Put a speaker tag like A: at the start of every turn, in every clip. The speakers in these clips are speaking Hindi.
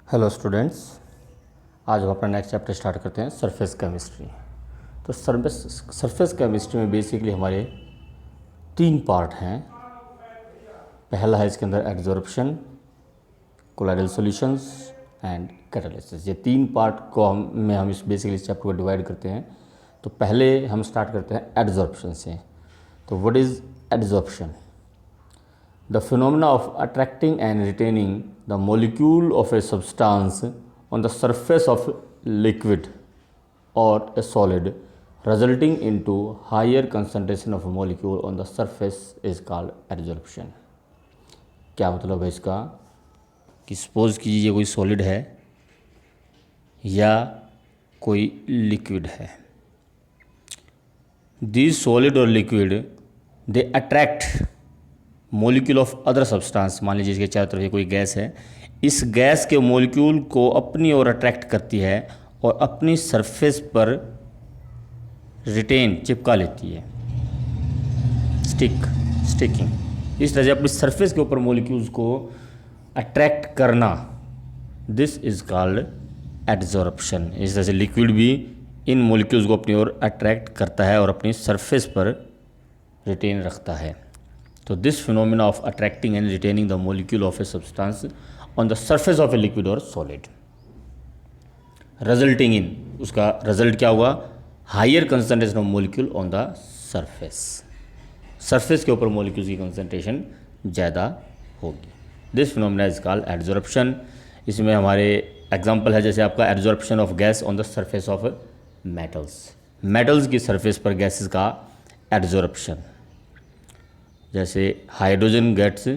A: हेलो स्टूडेंट्स, आज हम अपना नेक्स्ट चैप्टर स्टार्ट करते हैं सरफेस केमिस्ट्री। तो सरफेस केमिस्ट्री में बेसिकली हमारे 3 पार्ट हैं। पहला है इसके अंदर adsorption, colloidal solutions and catalysis. ये 3 पार्ट को हम इस चैप्टर को डिवाइड करते हैं। तो पहले हम स्टार्ट करते हैं एडजॉर्प्शन से। तो what is adsorption? The phenomena of attracting and retaining the molecule of a substance on the surface of liquid or a solid, resulting into higher concentration of a molecule on the surface is called adsorption। क्या मतलब है इसका कि सपोज कीजिए ये कोई सॉलिड है या कोई लिक्विड है। These solid और liquid they attract molecule of other substance. मान लीजिए इसके चारों तरफ कोई गैस है, इस गैस के मोलिक्यूल को अपनी ओर अट्रैक्ट करती है और अपनी सरफेस पर रिटेन चिपका लेती है, स्टिकिंग। इस तरह से अपनी सरफेस के ऊपर मोलिक्यूल्स को अट्रैक्ट करना, दिस इज कॉल्ड एडजॉर्प्शन। इस तरह से लिक्विड भी इन मोलिक्यूल्स को अपनी ओर अट्रैक्ट करता है और अपनी सरफेस पर रिटेन रखता है। तो this phenomena of attracting and retaining the molecule of a substance on the surface of a liquid और सॉलिड, रिजल्टिंग इन, उसका रिजल्ट क्या हुआ? Higher concentration of molecule on the surface के ऊपर मोलिक्यूल्स की कंसंट्रेशन ज़्यादा होगी। This phenomena is called adsorption. इसमें हमारे एग्जांपल है जैसे आपका adsorption of gas on the surface of metals की सरफेस पर गैसेस का एडजॉर्प्शन। जैसे hydrogen gets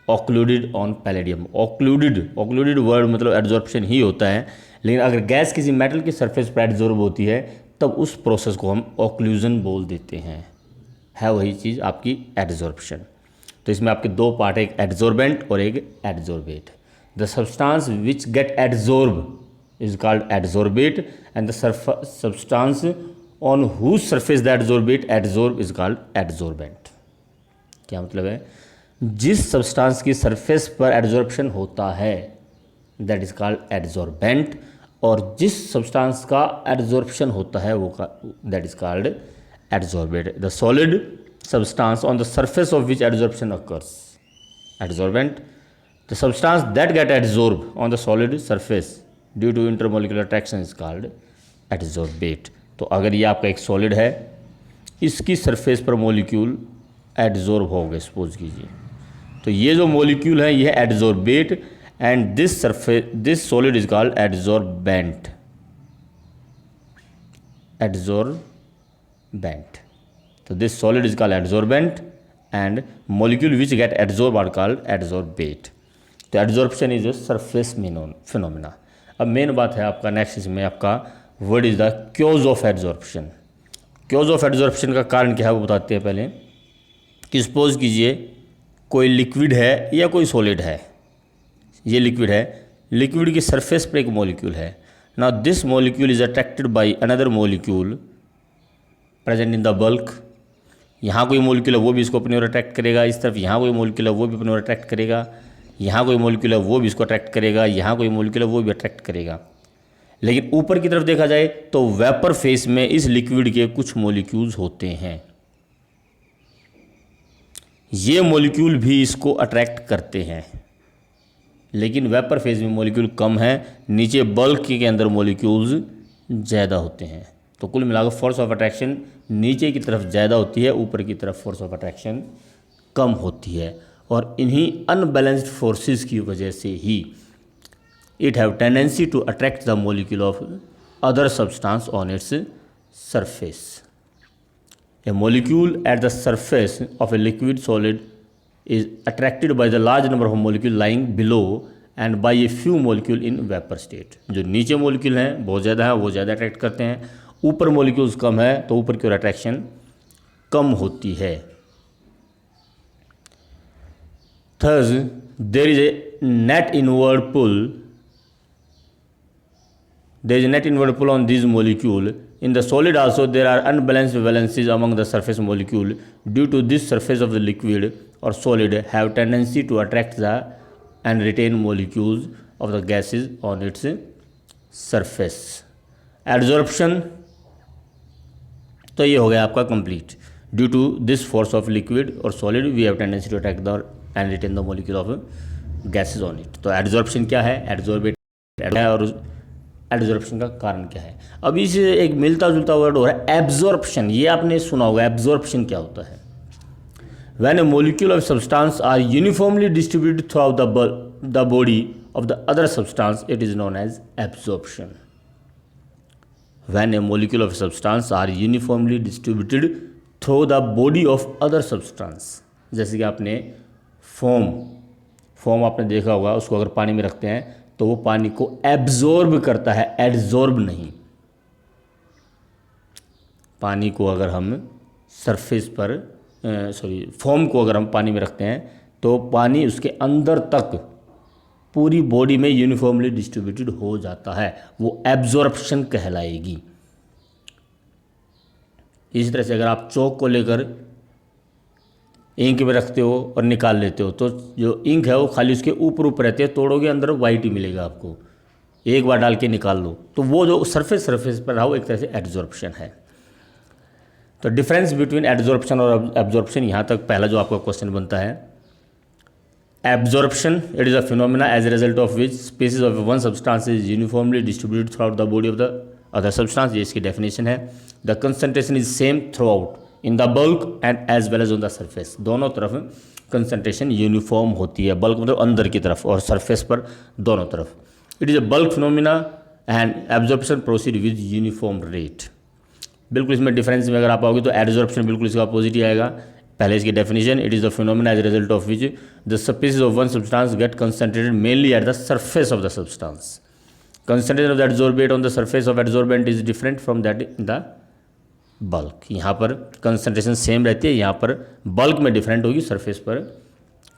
A: occluded on palladium. Occluded word मतलब एडजॉर्प्शन ही होता है, लेकिन अगर गैस किसी मेटल की सरफेस पर एडजॉर्ब होती है तब उस प्रोसेस को हम ऑक्लूजन बोल देते हैं। है वही चीज़ आपकी एडजॉर्प्शन। तो इसमें आपके 2 पार्ट है, एक एडजॉर्बेंट और एक adsorbate. The substance which get adsorb is called adsorbate and the substance on whose surface the adsorbate adsorb is called adsorbent. क्या मतलब है? जिस सब्सटेंस की सरफेस पर एडजॉर्प्शन होता है दैट इज कॉल्ड एडजॉर्बेंट, और जिस सब्सटेंस का एडजॉर्प्शन होता है वो that is called adsorbate. The solid substance on the surface of which adsorption occurs, adsorbent. The substance that get adsorb on the solid surface due to intermolecular attraction is called adsorbate. तो अगर ये आपका एक सॉलिड है, इसकी सरफेस पर मोलिक्यूल एडजॉर्ब हो गए सपोज कीजिए, तो ये जो मोलिक्यूल है ये adsorbate and this solid is called adsorbent. तो this solid is called adsorbent and molecule which get adsorb are called adsorbate. तो adsorption is a surface phenomena. अब मेन बात है आपका नेक्स्ट इसमें आपका what is the cause of adsorption. Cause of adsorption का कारण क्या है वो बताते हैं पहले। कि सपोज कीजिए कोई लिक्विड है या कोई सॉलिड है, ये लिक्विड है, लिक्विड की सरफेस पर एक मॉलिक्यूल है। Now this molecule is attracted by another molecule present in the bulk. यहाँ कोई मॉलिक्यूल है वो भी इसको अपनी ओर अट्रैक्ट करेगा, इस तरफ यहाँ कोई मॉलिक्यूल है वो भी अपनी ओर अट्रैक्ट करेगा, यहाँ कोई मॉलिक्यूल है वो भी इसको अट्रैक्ट करेगा, यहाँ कोई मॉलिक्यूल है वो भी अट्रैक्ट करेगा। लेकिन ऊपर की तरफ देखा जाए तो वेपर फेस में इस लिक्विड के कुछ मॉलिक्यूल्स होते हैं, ये मॉलिक्यूल भी इसको अट्रैक्ट करते हैं, लेकिन वेपर फेज में मॉलिक्यूल कम है, नीचे बल्क के अंदर मॉलिक्यूल्स ज़्यादा होते हैं। तो कुल मिलाकर फोर्स ऑफ अट्रैक्शन नीचे की तरफ ज़्यादा होती है, ऊपर की तरफ फोर्स ऑफ अट्रैक्शन कम होती है। और इन्हीं अनबैलेंस्ड फोर्सेस की वजह से ही it have tendency to attract the molecule of other substance on its surface. A molecule at the surface of a liquid solid is attracted by the large number of molecules lying below and by a few molecules in vapor state। जो नीचे मोलिक्यूल हैं बहुत ज़्यादा है वो ज़्यादा अट्रैक्ट करते हैं, ऊपर मोलिक्यूल्स कम है तो ऊपर की ओर अट्रैक्शन कम होती है। Thus there is a net inward pull on these molecules। In the solid also there are unbalanced valencies among the surface molecule. Due to this, surface of the liquid or solid have tendency to attract the and retain molecules of the gases on its surface. Adsorption तो ये हो गया आपका complete. Due to this force of liquid और solid we have tendency to attack the and retain the molecule of gases on it. तो एडजॉर्प्शन क्या है, एडजॉर्बेट है, और एडजॉर्प्शन का कारण क्या है. अब इसे एक मिलता जुलता वर्ड हो रहा है एब्जॉर्प्शन. ये आपने सुना होगा, एब्जॉर्प्शन क्या होता है. When a molecule of substance are uniformly distributed throughout the body of the other substance, it is known as absorption. When a molecule of substance are uniformly distributed through the body of other substance. जैसे कि आपने फोम आपने देखा होगा, उसको अगर पानी में रखते हैं तो वो पानी को एब्जॉर्ब करता है, एडजॉर्ब नहीं. पानी को अगर हम सरफेस पर फोम को अगर हम पानी में रखते हैं तो पानी उसके अंदर तक पूरी बॉडी में यूनिफॉर्मली डिस्ट्रीब्यूटेड हो जाता है, वो एब्जॉर्प्शन कहलाएगी. इसी तरह से अगर आप चौक को लेकर इंक में रखते हो और निकाल लेते हो तो जो इंक है वो खाली उसके ऊपर रहती है, तोड़ोगे अंदर वाइट ही मिलेगा आपको. एक बार डाल के निकाल लो तो वो जो सरफेस पर रहा वो एक तरह से एब्जॉर्प्शन है. तो डिफरेंस बिटवीन एब्जॉर्प्शन और एब्जॉर्प्शन, यहाँ तक पहला जो आपका क्वेश्चन बनता है. Absorption, it is a phenomena as a result of which species of one substance is uniformly distributed throughout the body of the other substance. ये इसकी definition है. The concentration is same throughout in the bulk and as well as on the surface. दोनों तरफ concentration uniform होती है, bulk मतलब अंदर की तरफ और surface पर दोनों तरफ. It is a bulk phenomena and absorption proceed with uniform rate. बिल्कुल इसमें डिफरेंस में अगर आप आओगे तो एडजॉर्प्शन बिल्कुल इसका अपोजिट ही आएगा. पहले इसकी definition, it is the phenomena as a result of which the species of one substance get concentrated mainly at the surface of the substance. Concentration of the adsorbate on the surface of adsorbent is different from that in the bulk. यहाँ पर कंसंट्रेशन सेम रहती है, यहाँ पर बल्क में डिफरेंट होगी, सरफेस पर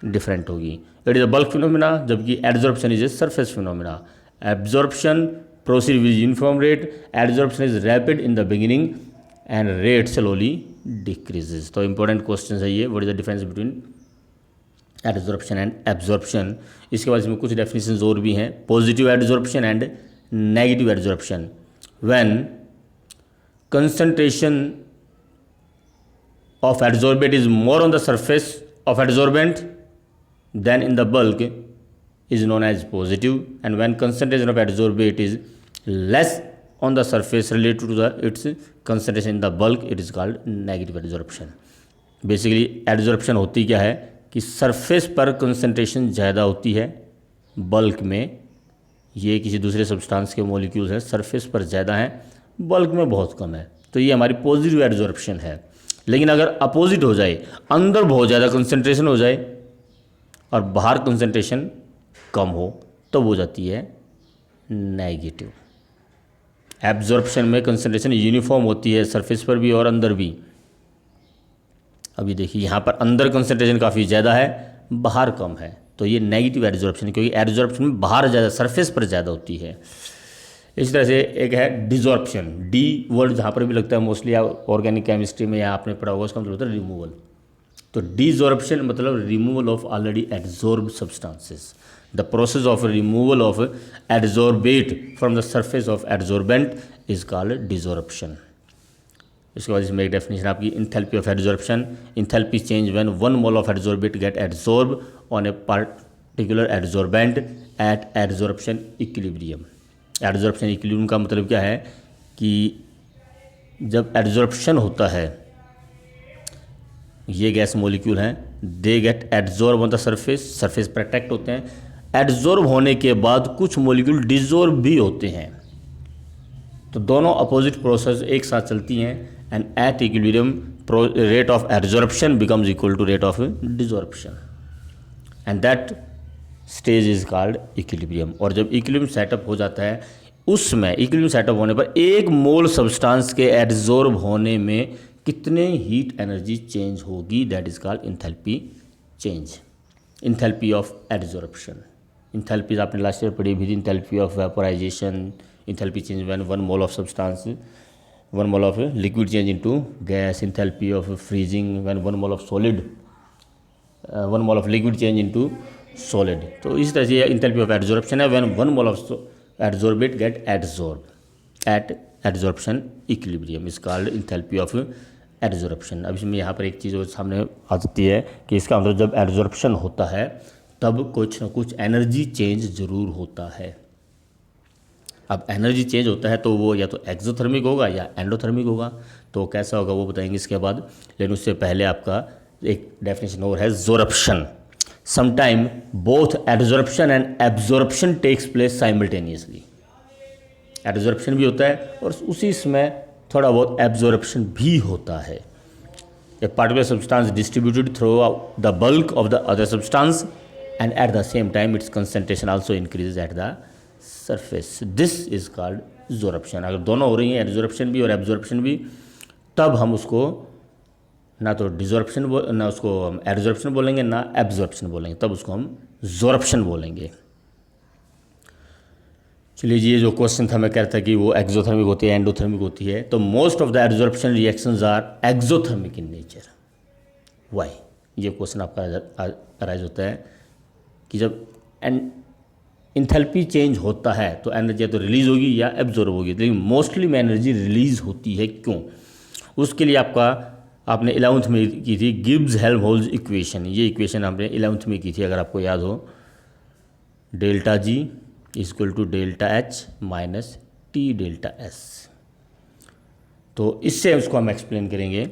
A: डिफरेंट होगी. It is a bulk phenomena, जबकि adsorption is a surface phenomena. Absorption proceed with uniform rate, adsorption is rapid in the beginning and rate slowly decreases. तो इंपॉर्टेंट क्वेश्चन है ये, what is the difference between adsorption and absorption. इसके बाद इसमें कुछ डेफिनेशंस और भी हैं. Positive adsorption and negative adsorption. When concentration of adsorbate is more on the surface of adsorbent than in the bulk is known as positive, and when concentration of adsorbate is less on the surface related to the its concentration in the bulk, it is called negative adsorption. Basically adsorption होती क्या है कि सरफेस पर कंसंट्रेशन ज़्यादा होती है, बल्क में ये किसी दूसरे सब्सटेंस के मॉलिक्यूल्स हैं, सरफेस पर ज़्यादा हैं, बल्क में बहुत कम है. तो ये हमारी पॉजिटिव एडजॉर्प्शन है. लेकिन अगर अपोजिट हो जाए, अंदर बहुत ज़्यादा कंसंट्रेशन हो जाए और बाहर कंसंट्रेशन कम हो, तो वो जाती है नेगेटिव. एब्जॉर्प्शन में कंसंट्रेशन यूनिफॉर्म होती है, सरफेस पर भी और अंदर भी. अभी देखिए यहाँ पर अंदर कंसंट्रेशन काफ़ी ज़्यादा है, बाहर कम है, तो ये नेगेटिव एब्जॉर्प्शन, क्योंकि एब्जॉर्प्शन में बाहर ज़्यादा, सरफेस पर ज़्यादा होती है. इस तरह से एक है डिजॉर्प्शन. डी वर्ड जहाँ पर भी लगता है मोस्टली, ऑर्गेनिक केमिस्ट्री में या आपने पढ़ा होगा, उसका मतलब होता है रिमूवल. तो डिजॉर्प्शन मतलब removal of already absorbed substances. The process of removal of adsorbate from the surface of adsorbent is called desorption. इसके बाद इसमें एक डेफिनेशन आपकी enthalpy of adsorption. Enthalpy change when one mole of adsorbate get adsorbed on a particular adsorbent at adsorption equilibrium. Adsorption equilibrium का मतलब क्या है कि जब adsorption होता है, ये गैस मॉलिक्यूल हैं, they get adsorb on the surface पर अटैक्ट होते हैं. एडजॉर्ब होने के बाद कुछ मॉलिक्यूल डिजॉर्ब भी होते हैं, तो दोनों अपोजिट प्रोसेस एक साथ चलती हैं. And at equilibrium rate of adsorption becomes equal to rate of desorption, and that stage is called equilibrium. और जब इक्विलिब्रियम सेटअप हो जाता है, उसमें इक्विलिब्रियम सेटअप होने पर एक मोल सब्सटेंस के एडजॉर्ब होने में कितने हीट एनर्जी चेंज होगी, that is called enthalpy change. Enthalpy of adsorption. Enthalpy आपने लास्ट ईयर पढ़ी भी थी. Enthalpy of vaporisation, enthalpy change when one mole of substance, one mole of liquid change into gas. Enthalpy of freezing when one mole of solid, one mole of liquid change into solid. तो इस तरह से इंथैल्पी ऑफ एडजॉर्प्शन है when one mole of adsorbate get adsorb eight adsorption equilibrium is called enthalpy of adsorption. अब इसमें यहाँ पर एक चीज़ और सामने आ सकती है कि इसका मतलब जब एडजॉर्प्शन होता है तब कुछ ना कुछ एनर्जी चेंज ज़रूर होता है। अब एनर्जी चेंज होता है तो वो या तो एक्सोथर्मिक होगा या एंडोथर्मिक होगा। तो कैसा होगा वो बताएंगे इसके बाद, लेकिन उससे पहले आपका एक डेफिनेशन और है sorption. Sometime both adsorption and absorption takes place simultaneously. Adsorption भी होता है और उसी समय थोड़ा बहुत एब्जॉर्प्शन भी होता है। A particular substance distributed through the bulk of the other substance and at the same time its concentration also increases at the surface, this is called sorption. अगर दोनों हो रही हैं एडजॉर्प्शन भी और एब्जॉर्प्शन भी, तब हम उसको ना तो डिजॉर्प्शन ना उसको हम एडजॉर्प्शन बोलेंगे ना एब्जॉर्प्शन बोलेंगे, तब उसको हम ज़ोरप्शन बोलेंगे। चलिए जी, ये जो क्वेश्चन था मैं कह रहा था कि वो एक्सोथर्मिक होती है एंडोथर्मिक होती है। तो most of the absorption reactions are exothermic in nature. Why? ये क्वेश्चन आपका अराइज होता है कि जब इंथैल्पी चेंज होता है तो एनर्जी या तो रिलीज होगी या एब्जॉर्ब होगी, लेकिन मोस्टली में एनर्जी रिलीज होती है। क्यों? उसके लिए आपने 11th में की थी गिब्स हेल्महोल्ट्ज़ इक्वेशन। ये इक्वेशन आपने 11th में की थी अगर आपको याद हो, delta G equal to delta H minus T delta S. तो इससे उसको हम एक्सप्लेन करेंगे।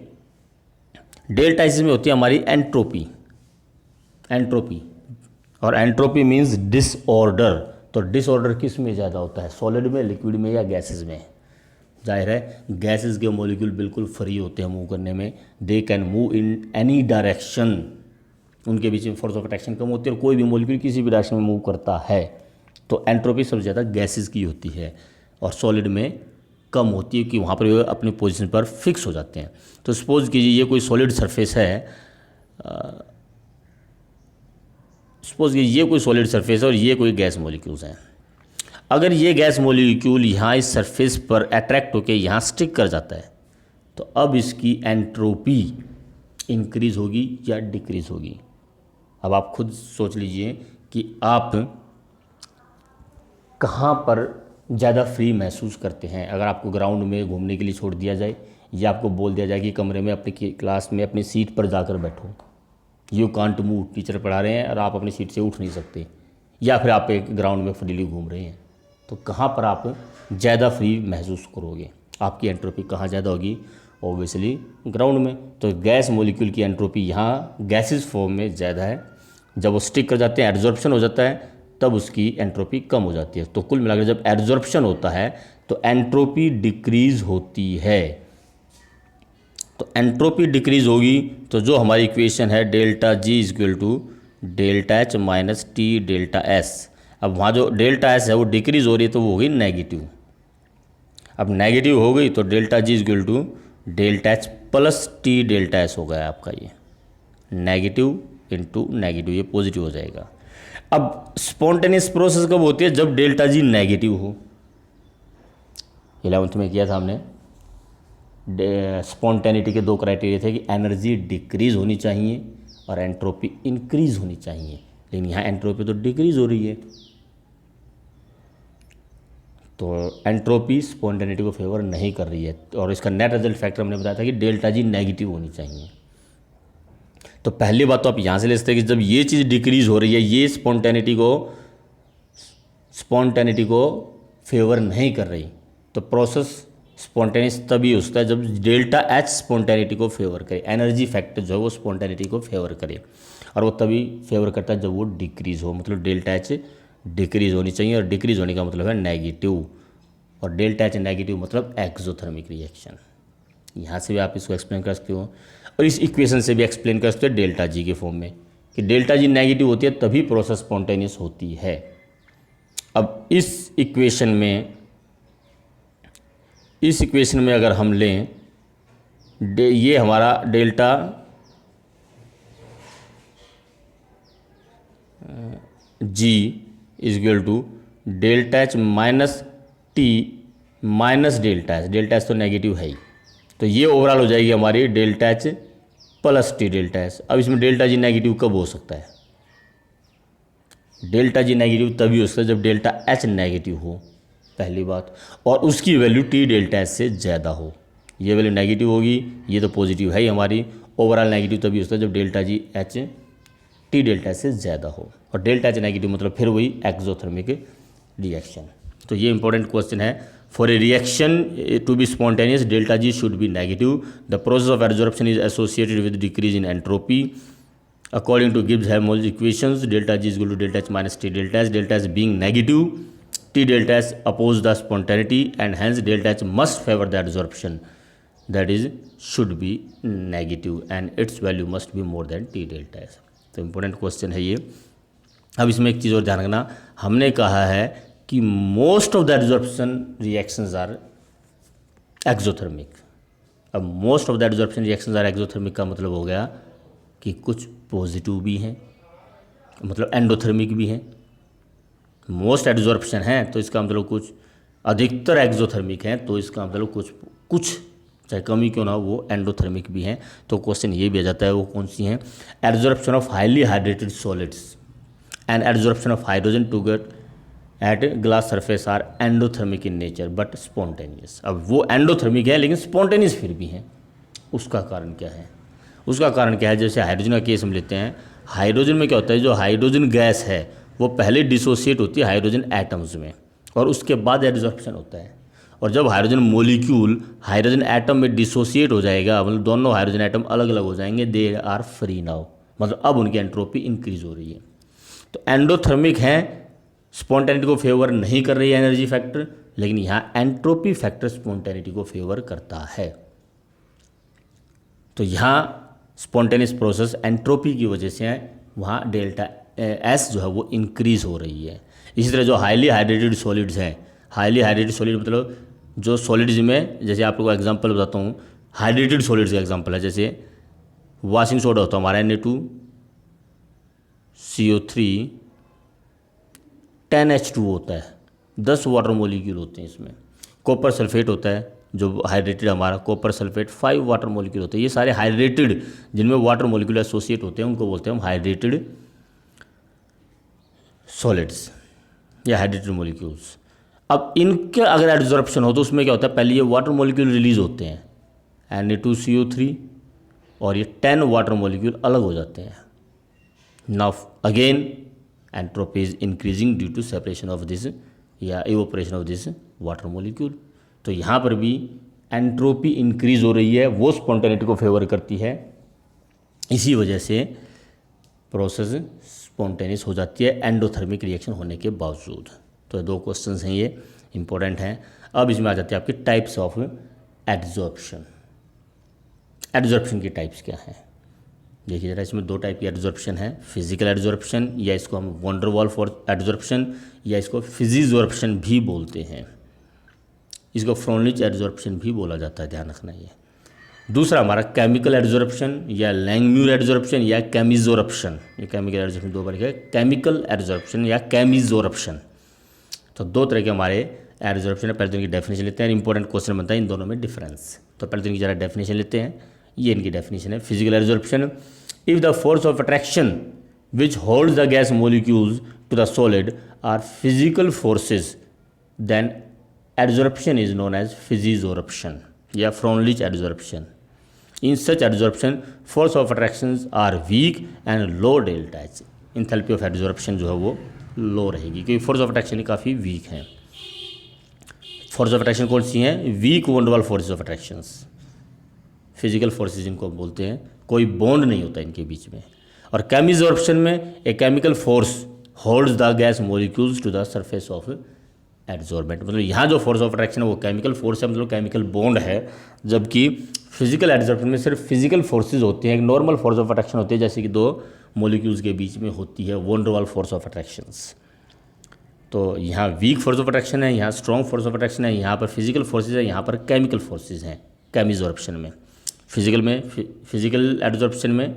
A: डेल्टा एच में होती है हमारी एंट्रोपी, और एंट्रोपी मीन्स डिसऑर्डर। तो डिसऑर्डर किस में ज़्यादा होता है, सॉलिड में, लिक्विड में या गैसेस में? जाहिर है गैसेस के मॉलिक्यूल बिल्कुल फ्री होते हैं मूव करने में, they can move in any direction, उनके बीच में फोर्स ऑफ अट्रैक्शन कम होती है और कोई भी मॉलिक्यूल किसी भी डायरेक्शन में मूव करता है। तो एंट्रोपी सबसे ज़्यादा गैसेस की होती है और सॉलिड में कम होती है कि वहाँ पर अपनी पोजीशन पर फिक्स हो जाते हैं। तो सपोज कीजिए ये कोई सॉलिड सरफेस है, सपोज कीजिए ये कोई सॉलिड सरफेस है और ये कोई गैस मॉलिक्यूल्स हैं। अगर ये गैस मॉलिक्यूल यहाँ इस सरफेस पर अट्रैक्ट होकर यहाँ स्टिक कर जाता है तो अब इसकी एंट्रोपी इंक्रीज होगी या डिक्रीज होगी? अब आप खुद सोच लीजिए कि आप कहाँ पर ज़्यादा फ्री महसूस करते हैं। अगर आपको ग्राउंड में घूमने के लिए छोड़ दिया जाए या आपको बोल दिया जाए कि कमरे में अपनी क्लास में अपनी सीट पर जाकर बैठो, यू कांट मूव, टीचर पढ़ा रहे हैं और आप अपनी सीट से उठ नहीं सकते, या फिर आप एक ग्राउंड में फ्रीली घूम रहे हैं, तो कहाँ पर आप ज़्यादा फ्री महसूस करोगे? आपकी एंट्रोपी कहाँ ज़्यादा होगी? ऑब्वियसली ग्राउंड में। तो गैस मॉलिक्यूल की एंट्रोपी यहाँ गैसेस फॉर्म में ज़्यादा है। जब वो स्टिक कर जाते हैं, एडजॉर्प्शन हो जाता है, तब उसकी एंट्रोपी कम हो जाती है। तो कुल मिलाकर जब एडजॉर्प्शन होता है तो एंट्रोपी डिक्रीज होती है। तो एंट्रोपी डिक्रीज होगी तो जो हमारी इक्वेशन है delta G equal to delta H minus T delta S, अब वहाँ जो डेल्टा एस है वो डिक्रीज हो रही है तो वो होगी नेगेटिव। अब नेगेटिव हो गई तो delta G equal to delta H plus T delta S हो गया आपका, ये नेगेटिव इंटू नेगेटिव, ये पॉजिटिव हो जाएगा। अब स्पॉन्टेनियस प्रोसेस कब होती है? जब डेल्टा जी नेगेटिव हो। 11th में किया था हमने, स्पॉन्टेनिटी के 2 क्राइटेरिया थे कि एनर्जी डिक्रीज होनी चाहिए और एंट्रोपी इंक्रीज होनी चाहिए, लेकिन यहाँ एंट्रोपी तो डिक्रीज हो रही है। तो एंट्रोपी स्पॉन्टेनिटी को फेवर नहीं कर रही है और इसका नेट रिजल्ट फैक्टर हमने बताया था कि डेल्टा जी नेगेटिव होनी चाहिए। तो पहली बात तो आप यहाँ से ले सकते हैं कि जब ये चीज़ डिक्रीज हो रही है, ये स्पॉन्टेनिटी को फेवर नहीं कर रही, तो प्रोसेस स्पॉन्टेनियस तभी होता है जब डेल्टा एच स्पॉन्टेनिटी को फेवर करे, एनर्जी फैक्टर जो है वो स्पॉन्टेनिटी को फेवर करे, और वो तभी फेवर करता है जब वो डिक्रीज हो। मतलब डेल्टा एच डिक्रीज होनी चाहिए और डिक्रीज होने का मतलब है नेगेटिव, और डेल्टा एच नेगेटिव मतलब एक्सोथर्मिक रिएक्शन। यहाँ से भी आप इसको एक्सप्लेन कर सकते हो और इस इक्वेशन से भी एक्सप्लेन कर सकते हो डेल्टा जी के फॉर्म में कि डेल्टा जी नेगेटिव होती है तभी प्रोसेस स्पॉन्टेनियस होती है। अब इस इक्वेशन में अगर हम लें ये हमारा delta G is equal to delta H minus T minus delta H तो नेगेटिव है ही, तो ये ओवरऑल हो जाएगी हमारी delta H plus T delta H. अब इसमें डेल्टा जी नेगेटिव कब हो सकता है? डेल्टा जी नेगेटिव तभी हो सकता है जब डेल्टा एच नेगेटिव हो, पहली बात, और उसकी वैल्यू टी डेल्टा एच से ज़्यादा हो। ये वैल्यू नेगेटिव होगी, ये तो पॉजिटिव है ही हमारी, ओवरऑल नेगेटिव तभी हो सकता है जब delta G H T delta H से ज़्यादा हो, और डेल्टा एच नेगेटिव मतलब फिर वही एक्सोथर्मिक रिएक्शन। तो ये इंपॉर्टेंट क्वेश्चन है। For a reaction to be spontaneous delta G should be negative, the process of absorption is associated with decrease in entropy according to Gibbs-Helmholtz equations. Delta G is equal to delta H minus T delta S. Delta S being negative, T delta S oppose the spontaneity, and hence delta H must favor the adsorption, that is should be negative, and its value must be more than T delta S. तो इम्पोर्टेंट क्वेश्चन है ये। अब इसमें एक चीज़ और ध्यान रखना, हमने कहा है कि most of the absorption reactions are exothermic. अब most of the absorption reactions are exothermic का मतलब हो गया कि कुछ पॉजिटिव भी हैं, मतलब एंडोथर्मिक भी हैं। मोस्ट एब्जॉर्प्शन है तो इसका मतलब कुछ, अधिकतर एक्सोथर्मिक हैं तो इसका मतलब कुछ चाहे कमी क्यों ना हो वो एंडोथर्मिक भी हैं। तो क्वेश्चन ये भी आ जाता है, वो कौन सी हैं? Absorption of highly hydrated solids and absorption of hydrogen to get at glass surface are endothermic in nature but spontaneous. अब वो एंडोथर्मिक है लेकिन स्पॉन्टेनियस फिर भी हैं। उसका कारण क्या है? उसका कारण क्या है? जैसे हाइड्रोजन का केस हम लेते हैं, हाइड्रोजन में क्या होता है, जो हाइड्रोजन गैस है वो पहले डिसोसिएट होती है हाइड्रोजन एटम्स में और उसके बाद एब्जॉर्प्शन होता है। और जब हाइड्रोजन मोलिक्यूल हाइड्रोजन एटम में डिसोसिएट हो जाएगा, मतलब दोनों हाइड्रोजन एटम अलग अलग हो जाएंगे, दे आर फ्री नाउ, मतलब अब उनकी एंट्रोपी इंक्रीज हो रही है। तो एंडोथर्मिक हैं, स्पॉन्टेनिटी को फेवर नहीं कर रही है एनर्जी फैक्टर, लेकिन यहाँ एंट्रोपी फैक्टर स्पॉन्टेनिटी को फेवर करता है। तो यहाँ स्पॉन्टेनियस प्रोसेस एंट्रोपी की वजह से है, वहाँ डेल्टा एस जो है वो इंक्रीज हो रही है। इसी तरह जो हाईली हाइड्रेटेड सॉलिड्स हैं, हाईली हाइड्रेटेड सॉलिड मतलब जो सॉलिड्स में, जैसे आप लोगों को एग्जांपल बताता हूँ, हाइड्रेटेड सॉलिड्स का एग्जांपल है, जैसे वॉशिंग सोडा होता है हमारा Na2CO3 10H2 होता है, 10 वाटर मोलिक्यूल होते हैं इसमें। कॉपर सल्फेट होता है जो हाइड्रेटेड हमारा, कॉपर सल्फेट 5 वाटर मोलिक्यूल होते हैं। ये सारे हाइड्रेटेड जिनमें वाटर मोलिक्यूल एसोसिएट होते हैं उनको बोलते हैं हम हाइड्रेटेड सॉलिड्स या हाइड्रेटेड मोलिक्यूल्स। अब इनके अगर एब्जॉर्प्शन हो तो उसमें क्या होता है, पहले ये वाटर मोलिक्यूल रिलीज होते हैं Na2CO3 और ये 10 वाटर मोलिक्यूल अलग हो जाते हैं। Now again entropy is increasing due to separation of this या evaporation of this water molecule. तो यहाँ पर भी एंट्रोपी इंक्रीज हो रही है, वो स्पॉन्टेनिटी को फेवर करती है, इसी वजह से प्रोसेस स्पॉन्टेनियस हो जाती है एंडोथर्मिक रिएक्शन होने के बावजूद। तो 2 क्वेश्चंस हैं ये, इंपॉर्टेंट हैं। अब इसमें आ जाते हैं आपके टाइप्स ऑफ एड्जॉर्प्शन। एड्जॉर्प्शन की टाइप्स क्या हैं देखिए जरा, इसमें 2 टाइप की एड्जॉर्प्शन है, फिजिकल एड्जॉर्प्शन या इसको हम वॉन डर वाल एड्जॉर्प्शन या इसको फिजिजॉर्प्शन भी बोलते हैं, इसको फ्रोनलिच एड्जॉर्प्शन भी बोला जाता है, ध्यान रखना ये। दूसरा हमारा केमिकल एड्जॉर्प्शन या लैंगम्यूर एड्जॉर्प्शन या कैमिजोरप्शन। ये केमिकल एड्जॉर्प्शन 2 बार है, केमिकल एड्जॉर्प्शन या कैमिजोरप्शन। तो 2 तरह के हमारे एड्जॉर्प्शन है। पहले तो इनकी डेफिनेशन लेते हैं, इंपॉर्टेंट क्वेश्चन बनता है इन दोनों में डिफरेंस। तो पहले तो इनकी जरा डेफिनेशन लेते हैं, ये इनकी डेफिनेशन है। Physical adsorption, if the force of attraction which holds the gas molecules to the solid are physical forces then adsorption is known as physisorption या Freundlich adsorption. In such adsorption, force of attractions are weak and low delta H. Enthalpy of adsorption जो है वो लो रहेगी क्योंकि फोर्स ऑफ अट्रैक्शन काफ़ी वीक है। फोर्स ऑफ अट्रैक्शन कौन सी हैं? वीक वॉन्ड वाल forces of attractions, physical forces इनको बोलते हैं, कोई बॉन्ड नहीं होता इनके बीच में। और कैमिजॉर्प्शन में a chemical force holds the gas molecules to the surface of adsorbent, मतलब यहाँ जो फोर्स ऑफ अट्रैक्शन है वो केमिकल फोर्स है, मतलब केमिकल बॉन्ड है, जबकि फिजिकल एड्जॉर्प्शन में सिर्फ फिजिकल फोर्सेज होती हैं, एक नॉर्मल फोर्स ऑफ अट्रैक्शन होती है जैसे कि 2 मॉलिक्यूल्स के बीच में होती है वॉन डर वाल फोर्स ऑफ अट्रैक्शंस। तो यहाँ वीक फोर्स ऑफ अट्रैक्शन है, यहाँ स्ट्रॉन्ग फोर्स ऑफ अट्रैक्शन है, यहाँ पर फिजिकल फोर्सेज है, यहाँ पर केमिकल फोर्सेज हैं कैमिजॉर्प्शन में। फिजिकल एड्जॉर्प्शन में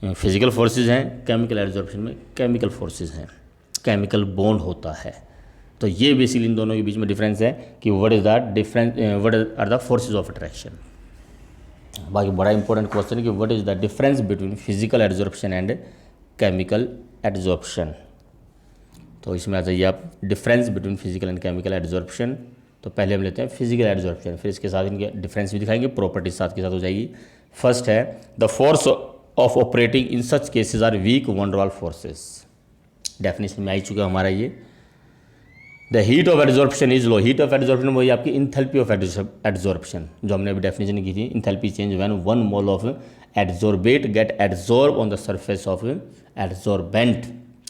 A: फिजिकल फोर्सेज हैं, केमिकल एड्जॉर्प्शन में केमिकल फोर्सेज हैं, केमिकल बॉन्ड होता है। तो ये बेसिकली इन दोनों के बीच में डिफरेंस है कि what is the difference, what are the forces of attraction. बाकी बड़ा इंपॉर्टेंट क्वेश्चन है कि what is the difference between physical adsorption and chemical adsorption. तो इसमें आ जाइए आप, difference between physical and chemical adsorption. तो पहले हम लेते हैं फिजिकल एडजॉर्प्शन, फिर इसके साथ इनके डिफरेंस भी दिखाएंगे, प्रॉपर्टीज साथ के साथ हो जाएगी। फर्स्ट है the force of operating in such cases are weak van Waals forces. Definition में आ ही चुका हमारा ये। The heat of adsorption is low, heat of adsorption वही आपकी इंथैल्पी ऑफ एडजॉर्प्शन जो हमने अभी डेफिनेशन की थी, enthalpy change when one mole of adsorbate get adsorb on the surface of adsorbent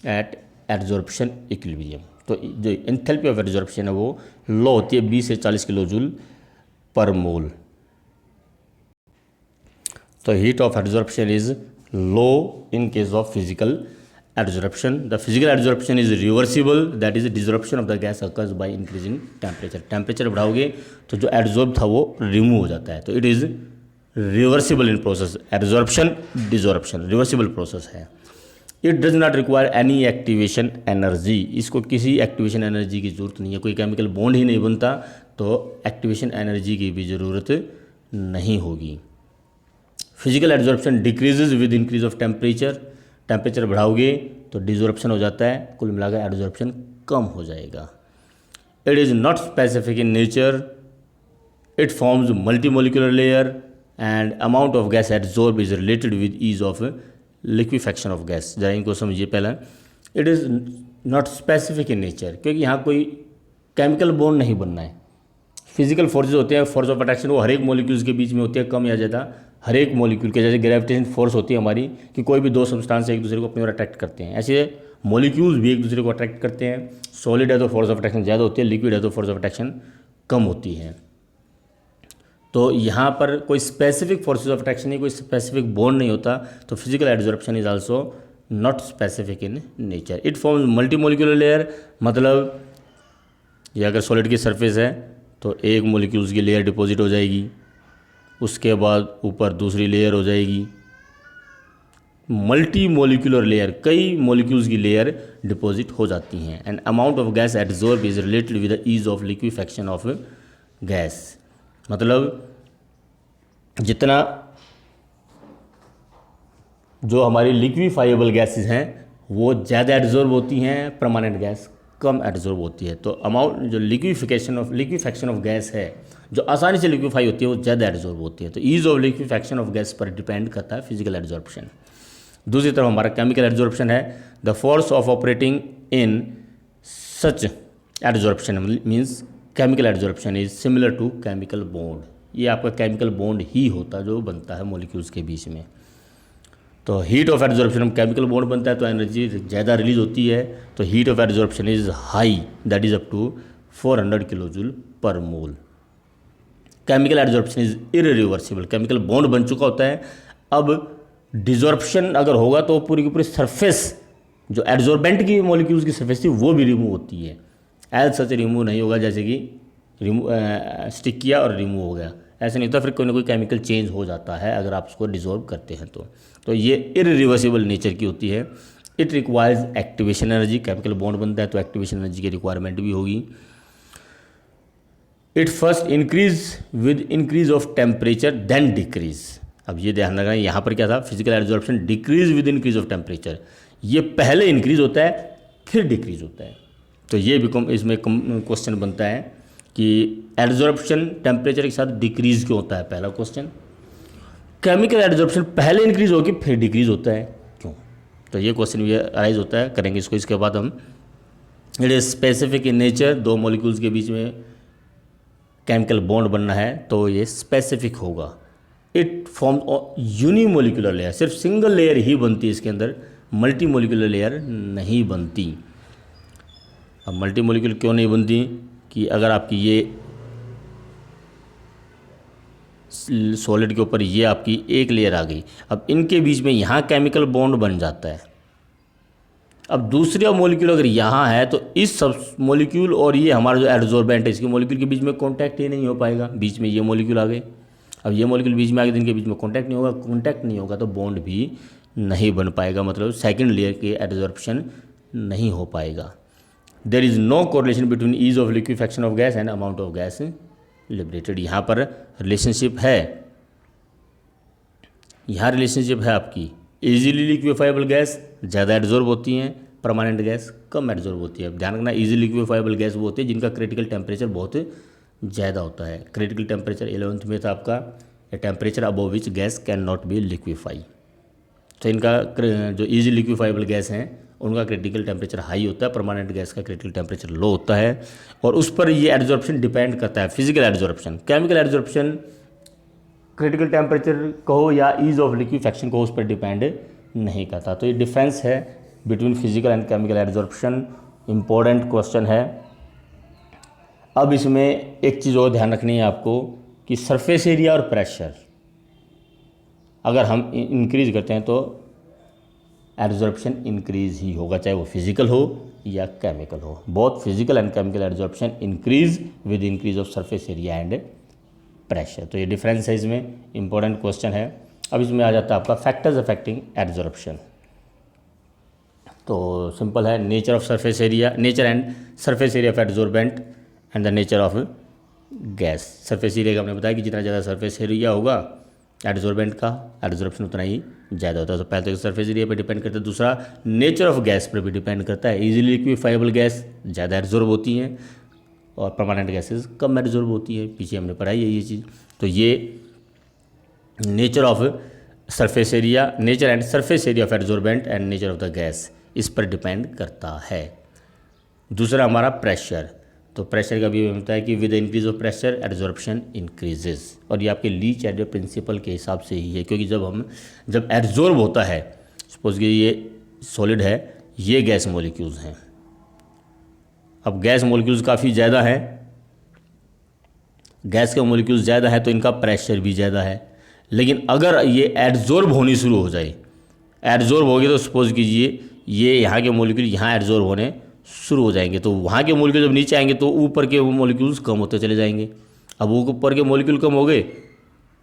A: at adsorption equilibrium. तो जो इंथैल्पी ऑफ एडजॉर्प्शन है वो लो होती है 20 से 40 किलो जूल पर मोल। तो heat of adsorption is low in case of physical adsorption. The physical adsorption is reversible, that is desorption of the gas occurs by increasing temperature. Temperature बढ़ाओगे तो जो एडजॉर्ब था वो रिमूव हो जाता है, तो it is reversible in process. Adsorption desorption reversible process है। It does not require any activation energy, इसको किसी एक्टिवेशन एनर्जी की जरूरत नहीं है, कोई केमिकल बॉन्ड ही नहीं बनता तो एक्टिवेशन एनर्जी की भी ज़रूरत नहीं होगी। Physical adsorption decreases with increase of temperature, temperature बढ़ाओगे तो डिसॉर्प्शन हो जाता है, कुल मिलाकर एडजॉर्प्शन कम हो जाएगा। It is not specific in nature, it forms multi molecular layer and amount of gas adsorb is related with ease of liquefaction of gas. जरा इनको समझिए पहला। It is not specific in nature, क्योंकि यहाँ कोई केमिकल बॉन्ड नहीं बनना है। फिजिकल फोर्सेज होते हैं, फोर्स ऑफ अट्रैक्शन वो हर एक मॉलिक्यूल्स के बीच में होती है, कम या ज़्यादा हर एक मॉलिक्यूल के, जैसे ग्रेविटेशन फोर्स होती है हमारी कि कोई भी दो सब्सटेंस एक दूसरे को अपनी ओर अट्रैक्ट करते हैं, ऐसे मॉलिक्यूल्स भी एक दूसरे को अट्रैक्ट करते हैं। सॉलिड है तो फोर्स ऑफ अट्रैक्शन ज़्यादा होती है, लिक्विड है तो फोर्स ऑफ अट्रैक्शन कम होती है। तो यहाँ पर कोई स्पेसिफिक फोर्सेज ऑफ अट्रैक्शन नहीं, कोई स्पेसिफिक बॉन्ड नहीं होता, तो physical adsorption is also not specific in nature. It forms multi molecular layer, मतलब ये अगर सॉलिड की सरफेस है तो एक मोलिक्यूल्स की लेयर डिपॉजिट हो जाएगी, उसके बाद ऊपर दूसरी लेयर हो जाएगी, मल्टी मोलिकुलर लेयर, कई मोलिक्यूल्स की लेयर डिपॉजिट हो जाती हैं। And amount of gas adsorb is related with the ease of liquefaction of gas, मतलब जितना जो हमारी लिक्विफाइबल गैसेस हैं वो ज़्यादा एडजॉर्ब होती हैं, परमानेंट गैस कम एडजॉर्ब होती है। तो अमाउंट जो लिक्विफैक्शन ऑफ गैस है जो आसानी से लिक्विफाई होती है वो ज़्यादा एडजॉर्ब होती है। तो ease of liquefaction of gas पर डिपेंड करता है फिजिकल एडजॉर्प्शन। दूसरी तरफ हमारा केमिकल एडजॉर्प्शन है, the force of operating in such adsorption means chemical adsorption is similar to chemical bond. ये आपका केमिकल बॉन्ड ही होता है जो बनता है मॉलिक्यूल्स के बीच में। तो heat of adsorption chemical bond बनता है तो एनर्जी ज़्यादा रिलीज होती है, तो heat of adsorption is high, that is up to 400 kilo joule per mole. Chemical adsorption is irreversible, chemical bond बन चुका होता है, अब डिजॉर्प्शन अगर होगा तो पूरी की पूरी सरफेस जो एडजॉर्बेंट की मॉलिक्यूल्स की सरफेस थी वो भी रिमूव होती है। एज सच रिमूव नहीं होगा जैसे कि स्टिक किया और रिमूव हो गया, ऐसा नहीं होता, फिर कोई ना कोई केमिकल चेंज हो जाता है अगर आप उसको डिजॉल्व करते हैं तो ये इरिवर्सिबल नेचर की होती है। It requires activation energy, chemical bond बनता है तो एक्टिवेशन एनर्जी की रिक्वायरमेंट भी होगी। It first increase with increase of temperature then decrease. अब ये ध्यान रखना, यहाँ पर क्या था, physical adsorption decrease with increase of temperature, ये पहले इंक्रीज होता है फिर डिक्रीज होता है। तो ये भी इसमें क्वेश्चन बनता है कि एडजॉर्प्शन टेम्परेचर के साथ डिक्रीज क्यों होता है, पहला क्वेश्चन। केमिकल एडजॉर्प्शन पहले इंक्रीज होगी फिर डिक्रीज होता है क्यों, तो ये क्वेश्चन भी अराइज होता है, करेंगे इसको। इसके बाद हम it is specific in nature, दो मॉलिक्यूल्स के बीच में केमिकल बॉन्ड बनना है तो ये स्पेसिफिक होगा। इट फॉर्म यूनिमोलिकुलर लेयर, सिर्फ सिंगल लेयर ही बनती है इसके अंदर, मल्टी मोलिकुलर लेयर नहीं बनती। अब मल्टी मोलिकुलर क्यों नहीं बनती कि अगर आपकी ये सॉलिड के ऊपर ये आपकी एक लेयर आ गई, अब इनके बीच में यहाँ केमिकल बॉन्ड बन जाता है, अब दूसरा मॉलिक्यूल अगर यहाँ है तो इस सब मॉलिक्यूल और ये हमारा जो एडजॉर्बेंट है इसके मॉलिक्यूल के बीच में कांटेक्ट ही नहीं हो पाएगा, बीच में ये मॉलिक्यूल आ गए, अब ये मॉलिक्यूल बीच में आ गए, इनके बीच में कांटेक्ट नहीं होगा तो बॉन्ड भी नहीं बन पाएगा, मतलब सेकंड लेयर के एडजॉर्प्शन नहीं हो पाएगा। There is no correlation between ease of liquefaction of gas and amount of gas liberated. यहाँ पर रिलेशनशिप है, यहाँ रिलेशनशिप है आपकी इजीली लिक्विफाइबल गैस ज़्यादा एड्जॉर्ब होती हैं, परमानेंट गैस कम एड्जॉर्ब होती है। अब ध्यान रखना, इजीली लिक्विफाइबल गैस वो होती है जिनका क्रिटिकल टेम्परेचर बहुत ज़्यादा होता है। क्रिटिकल टेम्परेचर 11th में था आपका, temperature above which gas can not be liquefy. तो इनका जो इजी लिक्विफाइबल गैस हैं उनका क्रिटिकल टेम्परेचर हाई होता है, परमानेंट गैस का क्रिटिकल टेम्परेचर लो होता है, और उस पर ये एड्जॉर्प्शन डिपेंड करता है। Physical adsorption, chemical adsorption critical temperature कहो या ईज ऑफ लिक्विफैक्शन को उस पर डिपेंड नहीं करता। तो ये डिफरेंस है between physical and chemical adsorption, important question है। अब इसमें एक चीज़ और ध्यान रखनी है आपको कि सरफेस एरिया और प्रेशर अगर हम इंक्रीज करते हैं तो एड्जॉर्प्शन इंक्रीज ही होगा, चाहे वो फिजिकल हो या केमिकल हो। Both physical and chemical adsorption increase with increase of surface area and pressure. तो ये डिफरेंस है, इसमें इंपॉर्टेंट क्वेश्चन है। अब इसमें आ जाता है आपका फैक्टर्स अफेक्टिंग एड्जॉर्प्शन। तो सिंपल है, nature of surface area, nature and surface area of adsorbent and the nature of gas. Surface area का हमने बताया कि जितना ज़्यादा सरफेस एरिया होगा एड्जॉर्बेंट का, एड्जॉर्प्शन उतना ही ज़्यादा होता है। तो पहले तो सरफेस एरिया पर डिपेंड करता है, दूसरा नेचर ऑफ गैस पर भी डिपेंड करता है। इजीली लिक्विफाइबल गैस ज़्यादा एड्जॉर्ब होती हैं और परमानेंट गैसेस कम एड्जॉर्ब होती है, पीछे हमने पढ़ाई है ये चीज़। तो ये nature of surface area, nature and surface area of adsorbent and nature of the gas, इस पर डिपेंड करता है। दूसरा हमारा प्रेशर, तो प्रेशर का भी होता है कि with increase of pressure adsorption increases, और ये आपके लीच एरिया प्रिंसिपल के हिसाब से ही है, क्योंकि जब एड्जॉर्ब होता है, सपोज कि ये सॉलिड है, ये गैस मॉलिक्यूल्स हैं। अब गैस मॉलिक्यूल्स काफ़ी ज़्यादा हैं, गैस के मॉलिक्यूल्स ज़्यादा है तो इनका प्रेशर भी ज़्यादा है। लेकिन अगर ये एड्जॉर्ब होनी शुरू हो जाए, एड्जॉर्ब हो गए तो सपोज कीजिए ये यहाँ के मॉलिक्यूल यहाँ एड्जॉर्ब होने शुरू हो जाएंगे, तो वहाँ के मॉलिक्यूल जब नीचे आएंगे तो ऊपर के मॉलिक्यूल्स कम होते चले जाएंगे। अब वो ऊपर के मॉलिक्यूल कम हो गए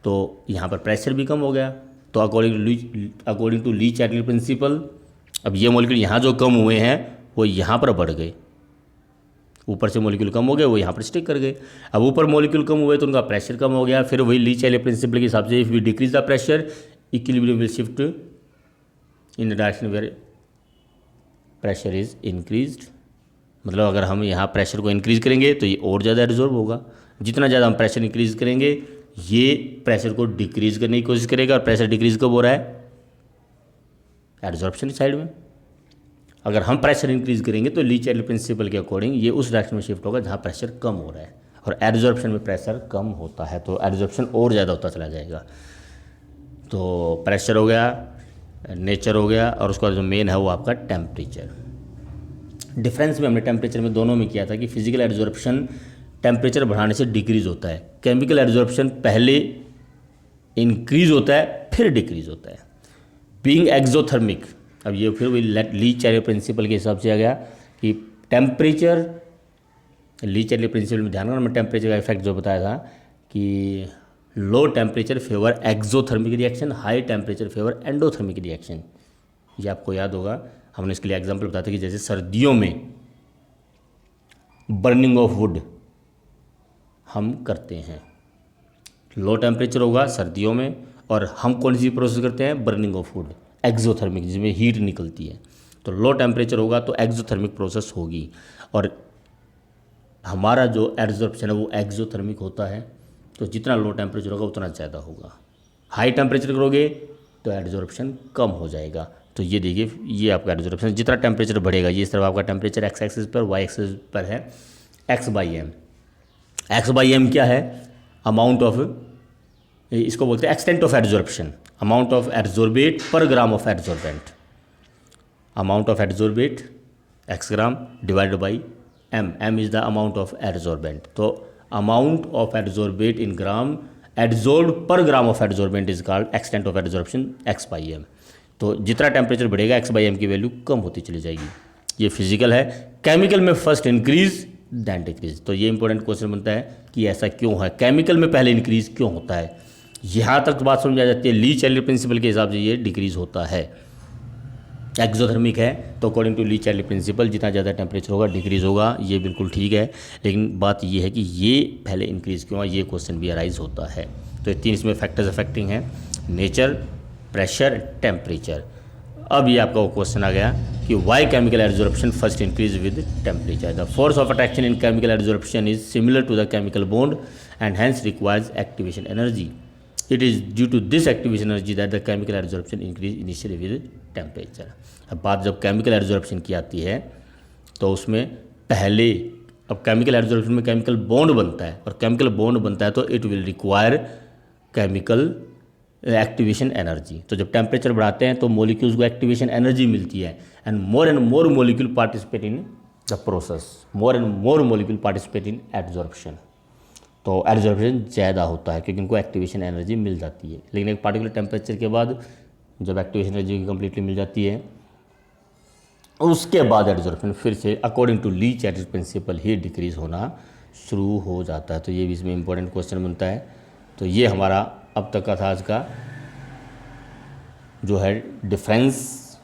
A: तो यहाँ पर प्रेशर भी कम हो गया। तो according to Leach Attlee principle, अब ये मॉलिक्यूल यहाँ जो कम हुए हैं वो यहाँ पर बढ़ गए, ऊपर से मॉलिक्यूल कम हो गए वो यहाँ पर स्टिक कर गए। अब ऊपर मॉलिक्यूल कम हुए तो उनका प्रेशर कम हो गया। फिर वही लीच एटली प्रिंसिपल के हिसाब से if we decrease the pressure equilibrium will shift in the direction where pressure is increased. मतलब अगर हम यहाँ प्रेशर को इंक्रीज़ करेंगे तो ये और ज़्यादा एब्जॉर्ब होगा, जितना ज़्यादा हम प्रेशर इंक्रीज़ करेंगे ये प्रेशर को डिक्रीज़ करने की कोशिश करेगा। और प्रेशर डिक्रीज़ कब हो रहा है? एब्जॉर्प्शन की साइड में। अगर हम प्रेशर इंक्रीज़ करेंगे तो लीच एटली प्रिंसिपल के अकॉर्डिंग ये उस डायरेक्शन में शिफ्ट होगा जहाँ प्रेशर कम हो रहा है, और एब्जॉर्प्शन में प्रेशर कम होता है तो एब्जॉर्प्शन और ज़्यादा होता चला जाएगा। तो प्रेशर हो गया, नेचर हो गया, और उसका जो मेन है वो आपका टेम्परेचर। डिफरेंस में हमने टेम्परेचर में दोनों में किया था कि फिजिकल एड्जॉर्प्शन टेम्परेचर बढ़ाने से डिक्रीज होता है, केमिकल एड्जॉर्प्शन पहले इंक्रीज होता है फिर डिक्रीज होता है। बीइंग एक्सोथर्मिक, अब ये फिर वही लीच एटली प्रिंसिपल के हिसाब से आ गया कि टेम्परेचर, लीच एटली प्रिंसिपल में ध्यान रखना, मैं टेम्परेचर का इफेक्ट जो बताया था कि low temperature favour exothermic reaction, high temperature favour endothermic reaction. ये आपको याद होगा, हमने इसके लिए एग्जांपल बताया था कि जैसे सर्दियों में बर्निंग ऑफ वुड हम करते हैं, लो टेम्परेचर होगा सर्दियों में, और हम कौन सी प्रोसेस करते हैं? बर्निंग ऑफ वुड, एक्सोथर्मिक, जिसमें हीट निकलती है। तो लो टेम्परेचर होगा तो एक्सोथर्मिक प्रोसेस होगी, और हमारा जो एब्जॉर्प्शन है वो एक्सोथर्मिक होता है। तो जितना लो टेम्परेचर होगा उतना ज़्यादा होगा। हाई टेम्परेचर करोगे तो एब्जॉर्प्शन कम हो जाएगा। तो ये देखिए, ये आपका एब्जॉर्प्शन, जितना टेम्परेचर बढ़ेगा, ये इस तरफ आपका टेम्परेचर एक्स एक्सिस पर, वाई एक्सिस पर है x/m। x/m क्या है? अमाउंट ऑफ, इसको बोलते हैं extent of absorption, amount of adsorbate per gram of adsorbent. Amount of adsorbate x gram divided by m, m is the amount of adsorbent. तो amount of adsorbate in gram, adsorbed per gram of adsorbent is called extent of adsorption x/m। तो जितना टेम्परेचर बढ़ेगा x/m की वैल्यू कम होती चली जाएगी। ये फिजिकल है। केमिकल में फर्स्ट इंक्रीज देन डिक्रीज। तो ये इंपॉर्टेंट क्वेश्चन बनता है कि ऐसा क्यों है, केमिकल में पहले इंक्रीज क्यों होता है? यहाँ तक बात समझ आ जाती है। लीच एटली प्रिंसिपल के हिसाब से ये डिक्रीज होता है। एक्सोथर्मिक है तो according to Leach Attlee principle जितना ज़्यादा टेम्परेचर होगा डिक्रीज होगा, ये बिल्कुल ठीक है। लेकिन बात ये है कि ये पहले इंक्रीज क्यों है, ये क्वेश्चन भी अराइज होता है। तो ये तीन इसमें फैक्टर्स अफेक्टिंग हैं, नेचर, प्रेशर, टेम्परेचर। अब ये आपका वो क्वेश्चन आ गया कि why chemical absorption first increase with temperature. The force of attraction in chemical absorption is similar to the chemical bond and hence requires activation energy. It is due to this activation energy that the chemical absorption increase initially with temperature. अब बात जब केमिकल एब्जॉर्प्शन की आती है तो उसमें पहले, अब केमिकल एब्जॉर्प्शन में केमिकल बॉन्ड बनता है, और केमिकल बॉन्ड बनता है तो it will require chemical activation energy. तो जब टेम्परेचर बढ़ाते हैं तो मॉलिक्यूल्स को एक्टिवेशन एनर्जी मिलती है, and more molecule participate in the process, more and more molecule participate in absorption. तो एब्जॉर्प्शन ज़्यादा होता है क्योंकि उनको एक्टिवेशन एनर्जी मिल जाती है। लेकिन एक पार्टिकुलर टेम्परेचर के बाद जब एक्टिवेशन एनर्जी कंप्लीटली मिल जाती है, उसके बाद एब्जॉर्प्शन फिर से according to Le Chatelier principle ही डिक्रीज होना शुरू हो जाता है। तो ये भी इसमें इंपॉर्टेंट क्वेश्चन बनता है। तो ये हमारा अब तक का था आज का जो है difference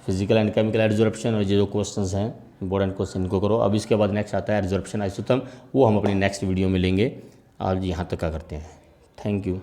A: physical and chemical absorption, और ये जो क्वेश्चंस हैं इंपॉर्टेंट क्वेश्चन इनको करो। अब इसके बाद नेक्स्ट आता है एब्जॉर्प्शन आइसोटोप, वो हम अपनी नेक्स्ट वीडियो में लेंगे। आज यहाँ तक का करते हैं। Thank you.